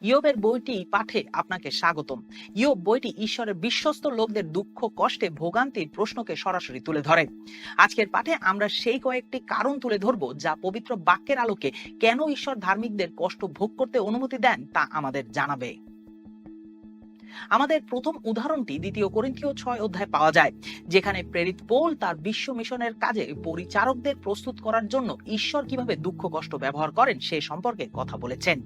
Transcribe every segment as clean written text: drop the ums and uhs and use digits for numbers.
ইয়োবের বইটি পাঠে আপনাকে স্বাগতম। ইয়োব বইটি ঈশ্বরের বিশ্বস্ত লোকদের দুঃখ কষ্টে ভোগান্তির প্রশ্নকে সরাসরি তুলে ধরে। আজকের পাঠে আমরা সেই কয়েকটি কারণ তুলে ধরব যা পবিত্র বাক্যের আলোকে কেন ঈশ্বর ধার্মিকদের কষ্ট ভোগ করতে অনুমতি দেন তা আমাদের জানাবে। আমাদের প্রথম উদাহরণটি 2 করিন্থীয় 6 অধ্যায়ে পাওয়া যায়, যেখানে প্রেরিত পৌল তার বিশ্ব মিশনের কাজে পরিচারকদের প্রস্তুত করার জন্য ঈশ্বর কিভাবে দুঃখ কষ্ট ব্যবহার করেন সে সম্পর্কে কথা বলেছেন।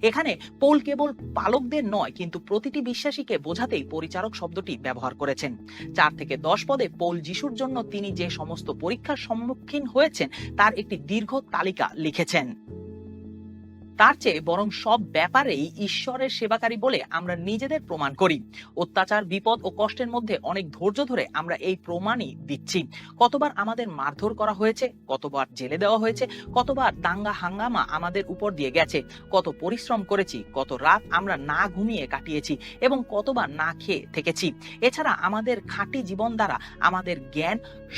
এখানে পৌল কেবল পালকদের নয়, কিন্তু প্রতিটি বিশ্বাসীকে বোঝাতেই পরিচারক শব্দটি ব্যবহার করেছেন। 4 থেকে 10 পদে পৌল যিশুর জন্য তিনি যে সমস্ত পরীক্ষার সম্মুখীন হয়েছেন তার একটি দীর্ঘ তালিকা লিখেছেন। তার চেয়ে বরং সব ব্যাপারেই ঈশ্বরের সেবাকারী বলে আমরা নিজেদের প্রমাণ করি। অত্যাচার, বিপদ ও কষ্টের মধ্যে অনেক ধৈর্য ধরে আমরা এই প্রমাণই দিচ্ছি। কতবার আমাদের মারধর করা হয়েছে, কতবার জেলে দেওয়া হয়েছে, কতবার দাঙ্গা হাঙ্গামা আমাদের উপর দিয়ে গেছে, কত পরিশ্রম করেছি, কত রাত আমরা না ঘুমিয়ে কাটিয়েছি এবং কতবার না খেয়ে থেকেছি। এছাড়া আমাদের খাঁটি জীবন দ্বারা, আমাদের জ্ঞান,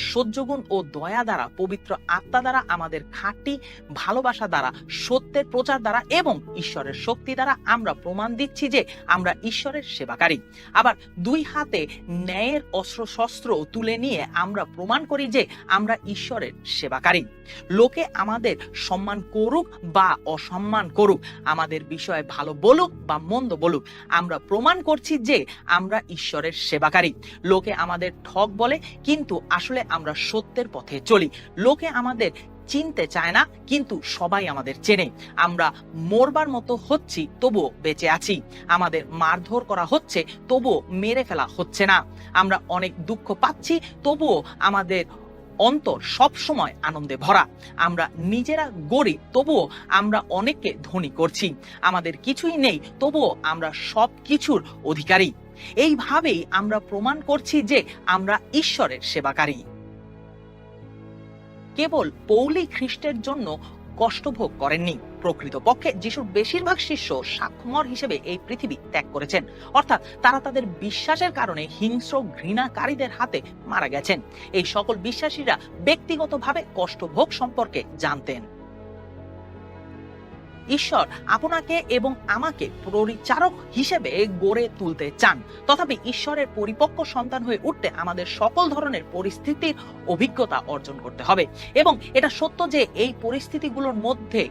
সহ্যগুণ ও দয়া দ্বারা, পবিত্র আত্মা দ্বারা, আমাদের খাঁটি ভালোবাসা দ্বারা, সত্যের প্রচার দ্বারা এবং ঈশ্বরের শক্তি দ্বারা আমরা প্রমাণ দিচ্ছি যে আমরা ঈশ্বরের সেবাকারী। আবার 2 হাতে ন্যায়ের অস্ত্র শস্ত্র তুলে নিয়ে আমরা প্রমাণ করি যে আমরা ঈশ্বরের সেবাকারী। লোকে আমাদের সম্মান করুক বা অসম্মান করুক, আমাদের বিষয়ে ভালো বলুক বা মন্দ বলুক, আমরা প্রমাণ করছি যে আমরা ঈশ্বরের সেবাকারী। লোকে আমাদের ঠক বলে, কিন্তু আসলে আমরা সত্যের পথে চলি। লোকে আমাদের চিনতে চায় না, কিন্তু সবাই আমাদের চেনে। আমরা মরবার মতো হচ্ছি, তবুও বেঁচে আছি। আমাদের মারধর করা হচ্ছে, তবুও মেরে ফেলা হচ্ছে না। আমরা অনেক দুঃখ পাচ্ছি, তবুও আমাদের অন্তর সব সময় আনন্দে ভরা। আমরা নিজেরা গরিব, তবুও আমরা অনেককে ধনী করছি। আমাদের কিছুই নেই, তবুও আমরা সব কিছুর অধিকারী। এইভাবেই আমরা প্রমাণ করছি যে আমরা ঈশ্বরের সেবাকারী। কেবল পৌলই খ্রিস্টের জন্য কষ্টভোগ করেননি। প্রকৃতপক্ষে যিশুর বেশিরভাগ শিষ্য সাক্ষ্যমর হিসেবে এই পৃথিবী ত্যাগ করেছেন, অর্থাৎ তারা তাদের বিশ্বাসের কারণে হিংস্র ঘৃণাকারীদের হাতে মারা গেছেন। এই সকল বিশ্বাসীরা ব্যক্তিগতভাবে কষ্টভোগ সম্পর্কে জানতেন। ঈশ্বর আপনাকে এবং আমাকে পরিচারক হিসেবে গড়ে তুলতে চান। তথাপি ঈশ্বরের পরিপক্ক সন্তান হয়ে উঠতে আমাদের সকল ধরনের পরিস্থিতির অভিজ্ঞতা অর্জন করতে হবে। এবং এটা সত্য যে এই পরিস্থিতিগুলোর মধ্যে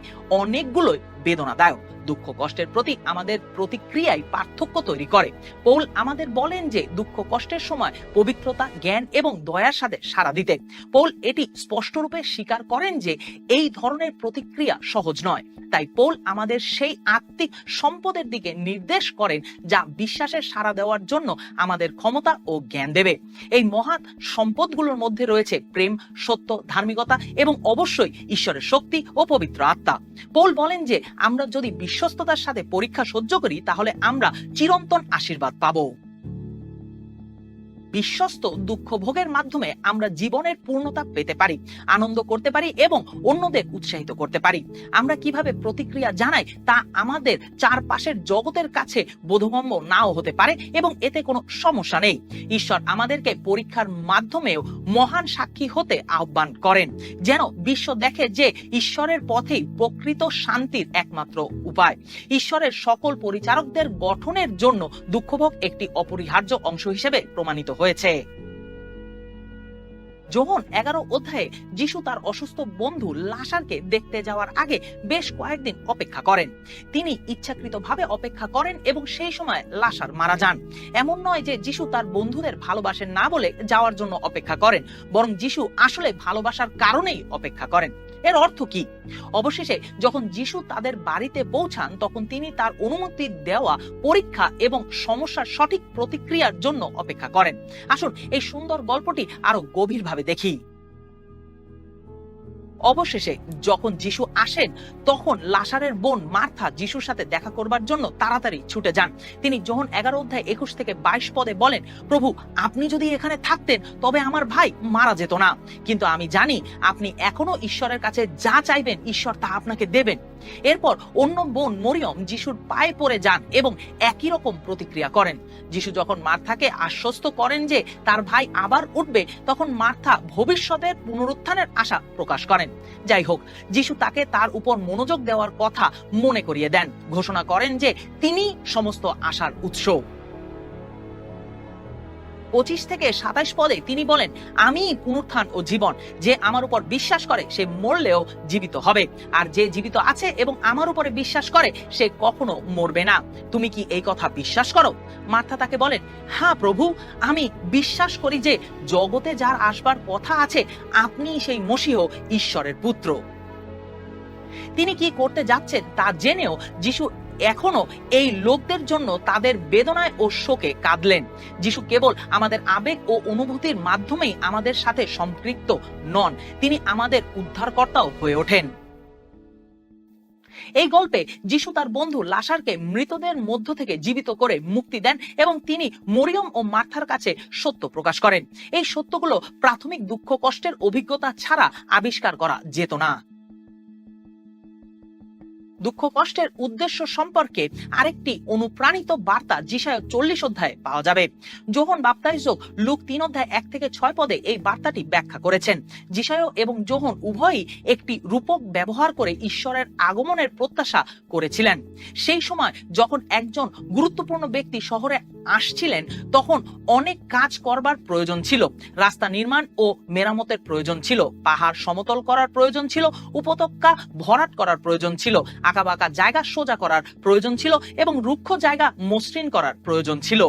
অনেকগুলোই বেদনাদায়ক। দুঃখ কষ্টের প্রতি আমাদের প্রতিক্রিয়ায় পার্থক্য তৈরি করে। পৌল আমাদের বলেন যে দুঃখ কষ্টের সময় পবিত্রতা, জ্ঞান এবং দয়ার সাথে সাড়া দিতে। পৌল এটি স্পষ্টরূপে স্বীকার করেন যে এই ধরনের প্রতিক্রিয়া সহজ নয়। তাই পৌল আমাদের সেই আত্মিক সম্পদের দিকে নির্দেশ করেন যা বিশ্বাসের সাড়া দেওয়ার জন্য আমাদের ক্ষমতা ও জ্ঞান দেবে। এই মহান সম্পদগুলোর মধ্যে রয়েছে প্রেম, সত্য, ধার্মিকতা এবং অবশ্যই ঈশ্বরের শক্তি ও পবিত্র আত্মা। পৌল বলেন যে আমরা যদি বিশ্বস্ততার সাথে পরীক্ষা সহ্য করি, তাহলে আমরা চিরন্তন আশীর্বাদ পাবো। বিশ্বস্ত দুঃখ ভোগের মাধ্যমে আমরা জীবনের পূর্ণতা পেতে পারি, আনন্দ করতে পারি এবং অন্যদের উৎসাহিত করতে পারি। আমরা কিভাবে প্রতিক্রিয়া জানাই তা আমাদের চারপাশের জগতের কাছে বোধগম্য নাও হতে পারে এবং এতে কোনো সমস্যা নেই। ঈশ্বর আমাদেরকে পরীক্ষার মাধ্যমেও মহান সাক্ষী হতে আহ্বান করেন, যেন বিশ্ব দেখে যে ঈশ্বরের পথেই প্রকৃত শান্তির একমাত্র উপায়। ঈশ্বরের সকল পরিচারকদের গঠনের জন্য দুঃখভোগ একটি অপরিহার্য অংশ হিসেবে প্রমাণিত হয়েছে। যোহন 11 অধ্যায়ে যিশু তার অসুস্থ বন্ধু লাসারকে দেখতে যাওয়ার আগে বেশ কয়েকদিন অপেক্ষা করেন। তিনি ইচ্ছাকৃতভাবে অপেক্ষা করেন এবং সেই সময় লাসার মারা যান। এমন নয় যে যিশু তার বন্ধুদের ভালোবাসেন না বলে যাওয়ার জন্য অপেক্ষা করেন, বরং যিশু আসলে ভালোবাসার কারণেই অপেক্ষা করেন। এর অর্থ কি? অবশেষে যখন যিশু তাদের বাড়িতে পৌঁছান, তখন তিনি তার অনুমতি দেওয়া পরীক্ষা এবং সমস্যার সঠিক প্রতিক্রিয়ার জন্য অপেক্ষা করেন। আসুন এই সুন্দর গল্পটি আরো গভীরভাবে দেখি। অবশেষে যখন যিশু আসেন, তখন লাসারের বোন মার্থা যিশুর সাথে দেখা করবার জন্য তাড়াতাড়ি ছুটে যান। তিনি যোহন 11 অধ্যায় 21 থেকে 22 পদে বলেন, প্রভু, আপনি যদি এখানে থাকতেন তবে আমার ভাই মারা যেত না। কিন্তু আমি জানি আপনি এখনো ঈশ্বরের কাছে যা চাইবেন ঈশ্বর তা আপনাকে দেবেন। এরপর অন্য বোন মরিয়ম যিশুর পায়ে পড়ে যান এবং একই রকম প্রতিক্রিয়া করেন। যিশু যখন মার্থাকে আশ্বস্ত করেন যে তার ভাই আবার উঠবে, তখন মার্থা ভবিষ্যতের পুনরুত্থানের আশা প্রকাশ করেন। যাই হোক, যিশু তাকে তার উপর মনোযোগ দেওয়ার কথা মনে করিয়ে দেন, ঘোষণা করেন যে তিনি সমস্ত আশার উৎস। 25 থেকে 27 পদে তিনি বলেন, আমি পুনরুত্থান ও জীবন, যে আমার উপর বিশ্বাস করে সে মরলেও জীবিত হবে, আর যে জীবিত আছে এবং আমার উপরে বিশ্বাস করে সে কখনো মরবে না। তুমি কি এই কথা বিশ্বাস করো? মার্থা তাকে বলেন, হ্যাঁ প্রভু, আমি বিশ্বাস করি যে জগতে যার আসবার কথা আছে আপনি সেই মসীহ, ঈশ্বরের পুত্র। তিনি কি করতে যাচ্ছেন তা জেনেও যিশু এখনো এই লোকদের জন্য তাদের বেদনায় ও শোকে কাঁদলেন। যিশু কেবল আমাদের আবেগ ও অনুভূতির মাধ্যমেই আমাদের সাথে সম্পৃক্ত নন, তিনি আমাদের উদ্ধারকর্তাও হয়ে ওঠেন। এই গল্পে যিশু তার বন্ধু লাসারকে মৃতদের মধ্য থেকে জীবিত করে মুক্তি দেন এবং তিনি মরিয়ম ও মার্থার কাছে সত্য প্রকাশ করেন। এই সত্যগুলো প্রাথমিক দুঃখ কষ্টের অভিজ্ঞতা ছাড়া আবিষ্কার করা যেত না। দুঃখ কষ্টের উদ্দেশ্য সম্পর্কে আরেকটি অনুপ্রাণিত বার্তা যিশায়া 40 অধ্যায়ে পাওয়া যাবে। যোহন বাপ্তাইজক লুক 3 অধ্যায় 1 থেকে 6 পদে এই বার্তাটি ব্যাখ্যা করেছেন। যিশায়া এবং যোহন উভয়ই একটি রূপক ব্যবহার করে ঈশ্বরের আগমনের প্রত্যাশা করেছিলেন। সেই সময় যখন একজন গুরুত্বপূর্ণ ব্যক্তি শহরে আসছিলেন, তখন অনেক কাজ করবার প্রয়োজন ছিল। রাস্তা নির্মাণ ও মেরামতের প্রয়োজন ছিল, পাহাড় সমতল করার প্রয়োজন ছিল, উপত্যকা ভরাট করার প্রয়োজন ছিল, আঁকাবাঁকা জায়গা সোজা করার প্রয়োজন ছিল এবং রুক্ষ জায়গা মসৃণ করার প্রয়োজন ছিল।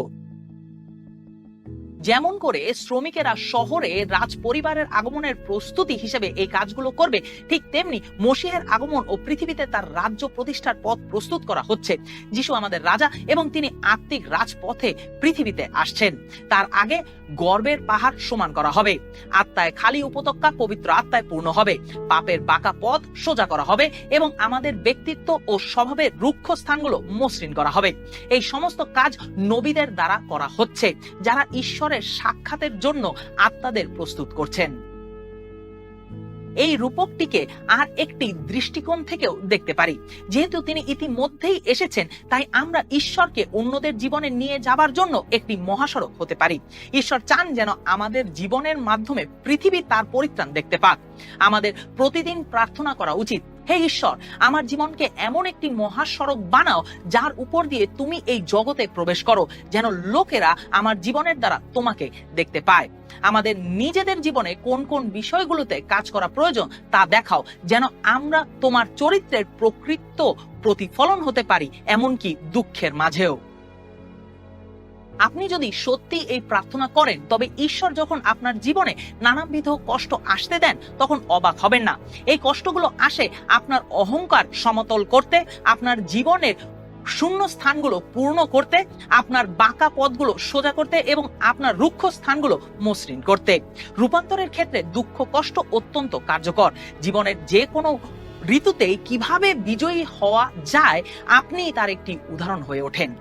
যেমন করে শ্রমিকেরা শহরে রাজ পরিবারের আগমনের প্রস্তুতি হিসেবে এই কাজগুলো করবে, ঠিক তেমনি মসীহের আগমন ও পৃথিবীতে তার রাজ্য প্রতিষ্ঠার পথ প্রস্তুত করা হচ্ছে। যিশু আমাদের রাজা এবং তিনি আত্মিক রাজপথে পৃথিবীতে আসছেন। তার আগে গর্বের পাহাড় সমান করা হবে, আত্মায় খালি উপত্যকা পবিত্র আত্মায় পূর্ণ হবে, পাপের বাঁকা পথ সোজা করা হবে এবং আমাদের ব্যক্তিত্ব ও স্বভাবের রুক্ষ স্থানগুলো মসৃণ করা হবে। এই সমস্ত কাজ নবীদের দ্বারা করা হচ্ছে, যারা ঈশ্বরের সাক্ষাতের জন্য আত্মাদের প্রস্তুত করছেন। এই রূপকটিকে আর একটি দৃষ্টিকোণ থেকেও দেখতে পারি। যেহেতু তিনি ইতিমধ্যেই এসেছেন, তাই আমরা ঈশ্বরকে অন্যদের জীবনে নিয়ে যাবার জন্য একটি মহাসড়ক হতে পারি। ঈশ্বর চান যেন আমাদের জীবনের মাধ্যমে পৃথিবী তার পরিত্রাণ দেখতে পাক। আমাদের প্রতিদিন প্রার্থনা করা উচিত, হে ঈশ্বর, আমার জীবনকে এমন একটি মহাসড়ক বানাও যার উপর দিয়ে তুমি এই জগতে প্রবেশ করো, যেন লোকেরা আমার জীবনের দ্বারা তোমাকে দেখতে পায়। আমাদের নিজেদের জীবনে কোন কোন বিষয়গুলোতে কাজ করা প্রয়োজন তা দেখাও, যেন আমরা তোমার চরিত্রের প্রকৃত প্রতিফলন হতে পারি, এমনকি দুঃখের মাঝেও। আপনি যদি সত্যি এই প্রার্থনা করেন, তবে ঈশ্বর যখন আপনার জীবনে নানাবিধ কষ্ট আসতে দেন, তখন অবাক হবেন না। এই কষ্টগুলো আসে আপনার অহংকার সমতল করতে, আপনার জীবনের শূন্য স্থানগুলো পূর্ণ করতে, আপনার বাঁকা পথগুলো সোজা করতে এবং আপনার রুক্ষ স্থানগুলো মসৃণ করতে। রূপান্তরের ক্ষেত্রে দুঃখ কষ্ট অত্যন্ত কার্যকর। জীবনের যে কোনো ঋতুতেই কিভাবে বিজয়ী হওয়া যায়, আপনি তার একটি উদাহরণ হয়ে ওঠেন।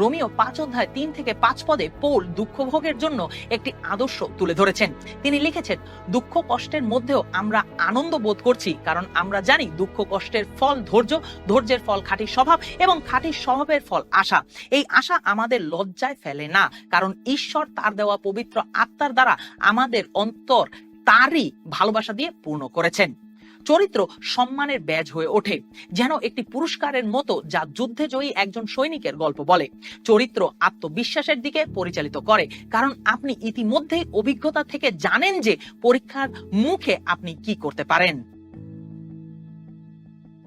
রোমিও 5 অধ্যায় 3 থেকে 5 পদে পৌল দুঃখ ভোগের জন্য একটি আদর্শ তুলে ধরেছেন। তিনি লিখেছেন, দুঃখ কষ্টের মধ্যেও আমরা আনন্দ বোধ করছি, কারণ আমরা জানি দুঃখ কষ্টের ফল ধৈর্য, ধৈর্যের ফল খাঁটি স্বভাব এবং খাঁটি স্বভাবের ফল আশা। এই আশা আমাদের লজ্জায় ফেলে না, কারণ ঈশ্বর তার দেওয়া পবিত্র আত্মার দ্বারা আমাদের অন্তর তারই ভালোবাসা দিয়ে পূর্ণ করেছেন। চরিত্র সম্মানের ব্যাজ হয়ে ওঠে, যেন একটি পুরস্কারের মতো, যা যুদ্ধে জয়ী একজন সৈনিকের গল্প বলে। চরিত্র আত্মবিশ্বাসের দিকে পরিচালিত করে, কারণ আপনি ইতিমধ্যেই অভিজ্ঞতা থেকে জানেন যে পরীক্ষার মুখে আপনি কি করতে পারেন।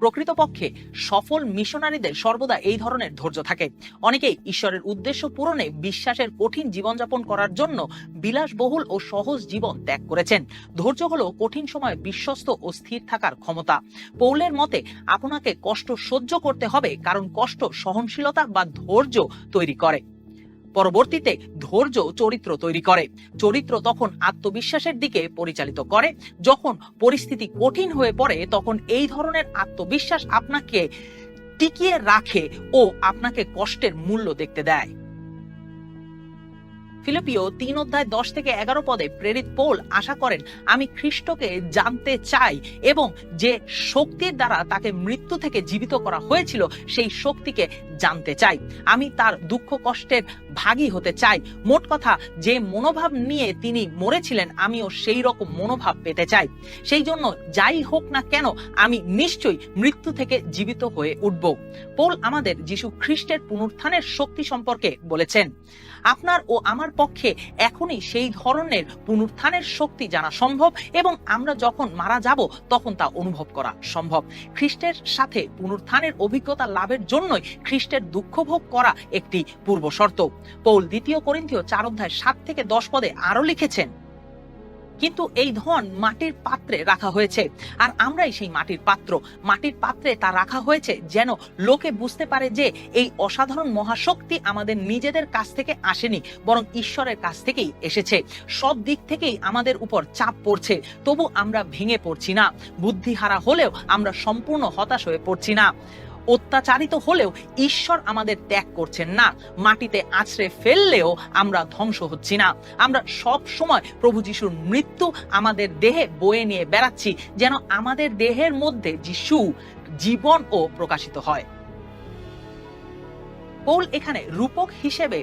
প্রকৃতপক্ষে সফল মিশনারিদের সর্বদা এই ধরনের ধৈর্য থাকে। অনেকেই ঈশ্বরের উদ্দেশ্য পূরণে বিশ্বাসের কঠিন জীবনযাপন করার জন্য বিলাসবহুল ও সহজ জীবন ত্যাগ করেছেন। ধৈর্য হলো কঠিন সময়ে বিশ্বস্ত ও স্থির থাকার ক্ষমতা। পৌলের মতে আপনাকে কষ্ট সহ্য করতে হবে, কারণ কষ্ট সহনশীলতা বা ধৈর্য তৈরি করে। পরবর্তীতে ধৈর্য চরিত্র তৈরি করে। চরিত্র তখন আত্মবিশ্বাসের দিকে পরিচালিত করে। যখন পরিস্থিতি কঠিন হয়ে পড়ে, তখন এই ধরনের আত্মবিশ্বাস আপনাকে টিকিয়ে রাখে ও আপনাকে কষ্টের মূল্য দেখতে দেয়। ফিলিপিও 3:10-11 পদে প্রেরিত পৌল আশা করেন, আমি খ্রিস্টকে জানতে চাই এবং যে শক্তির দ্বারা তাকে মৃত্যু থেকে জীবিত করা হয়েছিল সেই শক্তিকে জানতে চাই। আমি তার দুঃখ কষ্টের ভাগী হতে চাই। মোট কথা, যে মনোভাব নিয়ে তিনি মরেছিলেন আমিও সেই রকম মনোভাব পেতে চাই। সেই জন্য যাই হোক না কেন আমি নিশ্চয়ই মৃত্যু থেকে জীবিত হয়ে উঠব। পৌল আমাদের যিশু খ্রিস্টের পুনরুত্থানের শক্তি সম্পর্কে বলেছেন। আপনার ও আমার পক্ষে এখনই সেই ধরনের পুনরুত্থানের শক্তি জানা সম্ভব এবং আমরা যখন মারা যাব তখন তা অনুভব করা সম্ভব। খ্রিস্টের সাথে পুনরুত্থানের অভিজ্ঞতা লাভের জন্যই খ্রিস্টের দুঃখ ভোগ করা একটি পূর্ব শর্ত। পৌল 2 করিন্থীয় 4:7-10 পদে আরো লিখেছেন, কিন্তু এই ধন মাটির পাত্রে রাখা হয়েছে আর আমরাই সেই মাটির পাত্র। মাটির পাত্রে তা রাখা হয়েছে যেন লোকে বুঝতে পারে যে এই অসাধারণ মহাশক্তি আমাদের নিজেদের কাছ থেকে আসেনি, বরং ঈশ্বরের কাছ থেকেই এসেছে। সব দিক থেকেই আমাদের উপর চাপ পড়ছে, তবু আমরা ভেঙে পড়ছি না। বুদ্ধিহারা হলেও আমরা সম্পূর্ণ হতাশ হয়ে পড়ছি না। অত্যাচারিত হলেও ঈশ্বর আমাদের ত্যাগ করছেন না। মাটিতে আছড়ে ফেললেও আমরা ধ্বংস হচ্ছি না। আমরা সব সময় প্রভু যিশুর মৃত্যু আমাদের দেহে বয়ে নিয়ে বেড়াচ্ছি, যেন আমাদের দেহের মধ্যে যিশু জীবন ও প্রকাশিত হয়। পৌল এখানে রূপক হিসেবে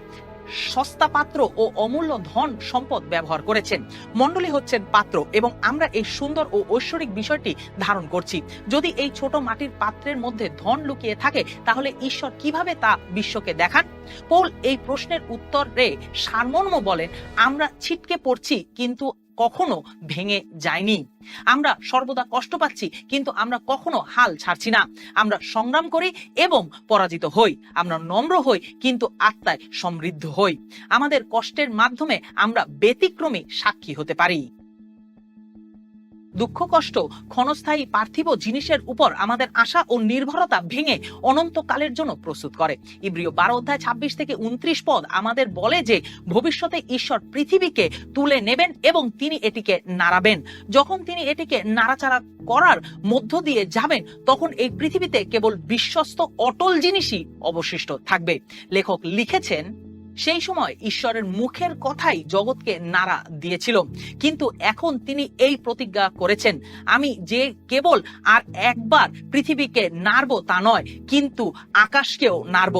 সস্তা পাত্র ও অমূল্য ধন সম্পদ ব্যবহার করেছেন। মণ্ডলী হচ্ছেন পাত্র এবং আমরা এই সুন্দর ও ঐশ্বরিক বিষয়টি ধারণ করছি। যদি এই ছোট মাটির পাত্রের মধ্যে ধন লুকিয়ে থাকে তাহলে ঈশ্বর কিভাবে তা বিশ্বকে দেখান? পৌল এই প্রশ্নের উত্তরে সারমর্ম বলেন, আমরা ছিটকে পড়ছি কিন্তু কখনো ভেঙে যায়নি। আমরা সর্বদা কষ্ট পাচ্ছি কিন্তু আমরা কখনো হাল ছাড়ছি না। আমরা সংগ্রাম করি এবং পরাজিত হই। আমরা নম্র হই কিন্তু আত্মায় সমৃদ্ধ হই। আমাদের কষ্টের মাধ্যমে আমরা ব্যতিক্রমী সাক্ষী হতে পারি। দুঃখ কষ্ট ক্ষণস্থায়ী পার্থিব জিনিসের উপর আমাদের আশা ও নির্ভরতা ভেঙে অনন্তকালের জন্য প্রস্তুত করে। ইব্রিয় 12:26-29 পদ আমাদের বলে যে ভবিষ্যতে ঈশ্বর পৃথিবীকে তুলে নেবেন এবং তিনি এটিকে নাড়াবেন। যখন তিনি এটিকে নাড়াচাড়া করার মধ্য দিয়ে যাবেন তখন এই পৃথিবীতে কেবল বিশ্বস্ত অটল জিনিসই অবশিষ্ট থাকবে। লেখক লিখেছেন, সেই সময় ঈশ্বরের মুখের কথাই জগৎকে নাড়া দিয়েছিল, কিন্তু এখন তিনি এই প্রতিজ্ঞা করেছেন, আমি যে কেবল আর একবার পৃথিবীকে নাড়ব তা নয়, কিন্তু আকাশকেও নাড়ব।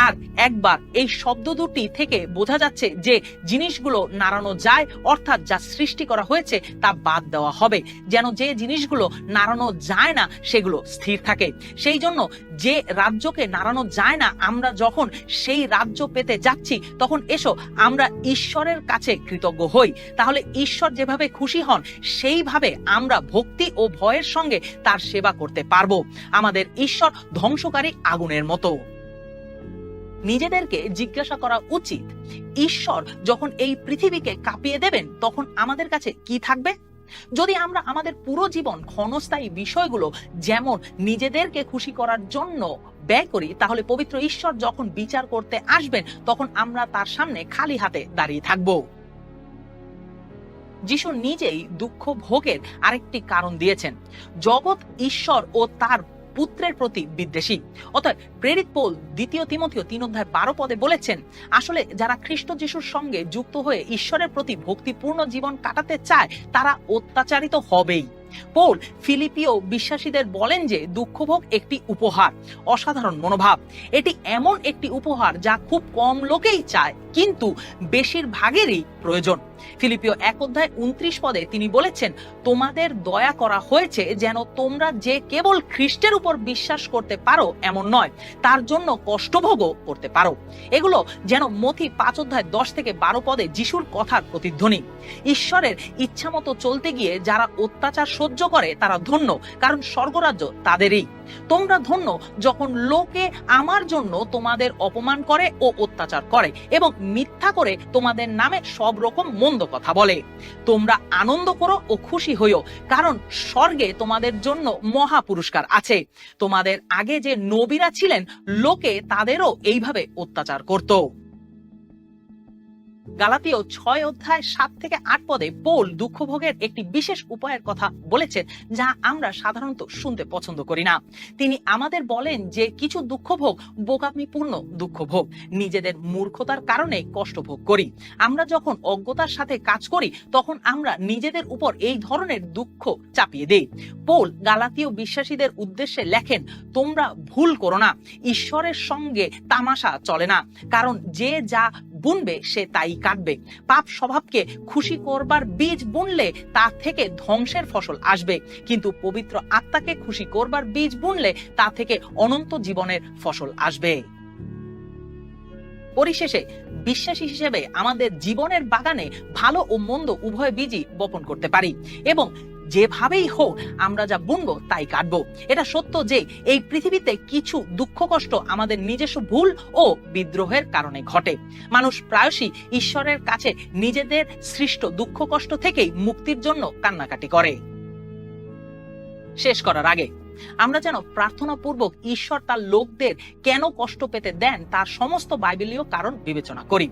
আর একবার এই শব্দ দুটি থেকে বোঝা যাচ্ছে যে জিনিসগুলো নাড়ানো যায়, অর্থাৎ যা সৃষ্টি করা হয়েছে তা বাদ দেওয়া হবে, যেন যে জিনিসগুলো নাড়ানো যায় না সেগুলো স্থির থাকে। সেই জন্য যে রাজ্যকে নাড়ানো যায় না, আমরা যখন সেই রাজ্য পেতে যাচ্ছি তখন এসো আমরা ঈশ্বরের কাছে কৃতজ্ঞ হই। তাহলে ঈশ্বর যেভাবে খুশি হন সেইভাবে আমরা ভক্তি ও ভয়ের সঙ্গে তার সেবা করতে পারবো। আমাদের ঈশ্বর ধ্বংসকারী আগুনের মতো। নিজেদেরকে জিজ্ঞাসা করা উচিত, ঈশ্বর যখন এই পৃথিবীকে কাঁপিয়ে দেবেন তখন আমাদের কাছে কি থাকবে? যদি আমরা আমাদের পুরো জীবন ক্ষণস্থায়ী বিষয়গুলো যেমন নিজেদেরকে খুশি করার জন্য ব্যয় করি, তাহলে পবিত্র ঈশ্বর যখন বিচার করতে আসবেন তখন আমরা তার সামনে খালি হাতে দাঁড়িয়ে থাকব। যিশু নিজেই দুঃখ ভোগের আরেকটি কারণ দিয়েছেন। জগৎ ঈশ্বর ও তার পুত্রের প্রতি বিদ্বেষী। অতএব প্রেরিত পৌল 2 তিমথিও 3:12 পদে বলেছেন, আসলে যারা খ্রিস্ট যিশুর সঙ্গে যুক্ত হয়ে ঈশ্বরের প্রতি ভক্তিপূর্ণ জীবন কাটাতে চায় তারা অত্যাচারিত হবেই। পৌল ফিলিপিও বিশ্বাসীদের বলেন যে দুঃখভোগ একটি উপহার, অসাধারণ মনোভাব। এটি এমন একটি উপহার যা খুব কম লোকেই চায় কিন্তু বেশিরভাগেরই প্রয়োজন। ফিলিপিও 1:29 পদে তিনি বলেছেন, তোমাদের দয়া করা হয়েছে যেন তোমরা যে কেবল খ্রিস্টের উপর বিশ্বাস করতে পারো এমন নয়, তার জন্য কষ্টভোগও করতে পারো। এগুলো যেন মথি 5:10-12 পদে যিশুর কথার প্রতিধ্বনি। ঈশ্বরের ইচ্ছা মতো চলতে গিয়ে যারা অত্যাচার সহ্য করে তারা ধন্য, কারণ স্বর্গরাজ্য তাদেরই। তোমরা ধন্য যখন লোকে আমার জন্য তোমাদের অপমান করে ও অত্যাচার করে এবং মিথ্যা করে তোমাদের নামে সব রকম মন্দ কথা বলে। তোমরা আনন্দ করো ও খুশি হইও, কারণ স্বর্গে তোমাদের জন্য মহা পুরস্কার আছে। তোমাদের আগে যে নবীরা ছিলেন লোকে তাদেরও এইভাবে অত্যাচার করত। গালাতীয় 6:7-8 পদে পৌল দুঃখভোগের একটি বিশেষ উপায়ের কথা বলেছেন, যা আমরা সাধারণত শুনতে পছন্দ করি না। তিনি আমাদের বলেন যে কিছু দুঃখভোগ বোকামিপূর্ণ দুঃখভোগ, নিজেদের মূর্খতার কারণে কষ্ট ভোগ করি। আমরা যখন অজ্ঞতার সাথে কাজ করি তখন আমরা নিজেদের উপর এই ধরনের দুঃখ চাপিয়ে দেই। পৌল গালাতীয় বিশ্বাসীদের উদ্দেশ্যে লেখেন, তোমরা ভুল করো না, ঈশ্বরের সঙ্গে তামাশা চলে না, কারণ যে যা বুনবে সে তাই কাটবে। পাপ স্বভাবকে খুশি করবার বীজ বুনলে তা থেকে ধ্বংসের ফসল আসবে, কিন্তু পবিত্র আত্মাকে খুশি করবার বীজ বুনলে তা থেকে অনন্ত জীবনের ফসল আসবে। পরিশেষে বিশ্বাসী হিসেবে আমাদের জীবনের বাগানে ভালো ও মন্দ উভয় বীজই বপন করতে পারি, এবং যেভাবেই হোক আমরা যা বুনবো তাই কাটবো। এটা সত্য যে এই পৃথিবীতে কিছু দুঃখ কষ্ট আমাদের নিজস্ব ভুল ও বিদ্রোহের কারণে ঘটে। মানুষ প্রায়শই ঈশ্বরের কাছে নিজেদের সৃষ্ট দুঃখ কষ্ট থেকেই মুক্তির জন্য কান্নাকাটি করে। শেষ করার আগে আমরা যেন প্রার্থনা পূর্বক ঈশ্বর তার লোকদের কেন কষ্ট পেতে দেন তার সমস্ত বাইবেলীয় কারণ বিবেচনা করি।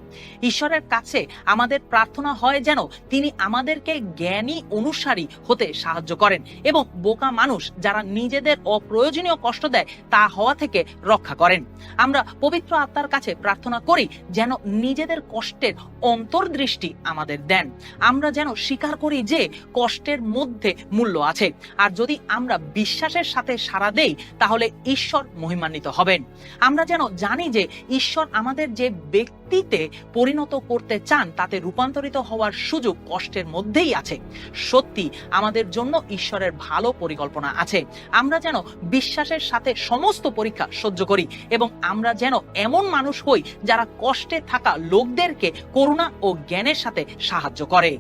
ঈশ্বরের কাছে আমাদের প্রার্থনা হয় যেন তিনি আমাদেরকে জ্ঞানী অনুসারী হতে সাহায্য করেন এবং বোকা মানুষ যারা নিজেদের অপ্রয়োজনীয় কষ্ট দেয় তা হওয়া থেকে রক্ষা করেন। আমরা পবিত্র আত্মার কাছে প্রার্থনা করি যেন নিজেদের কষ্টের অন্তর্দৃষ্টি আমাদের দেন। আমরা যেন স্বীকার করি যে কষ্টের মধ্যে মূল্য আছে, আর যদি আমরা বিশ্বাসের সাথে সাড়া দেই তাহলে ঈশ্বর মহিমান্বিত হবেন। আমরা যেন জানি যে ঈশ্বর আমাদের যে ব্যক্তিতে পরিণত করতে চান তাতে রূপান্তরিত হওয়ার সুযোগ কষ্টের মধ্যেই আছে। সত্যি আমাদের জন্য ঈশ্বরের ভালো পরিকল্পনা আছে। আমরা যেন বিশ্বাসের সাথে সমস্ত পরীক্ষা সহ্য করি এবং আমরা যেন এমন মানুষ হই যারা কষ্টে থাকা লোকদেরকে করুণা ও জ্ঞানের সাথে সাহায্য করে।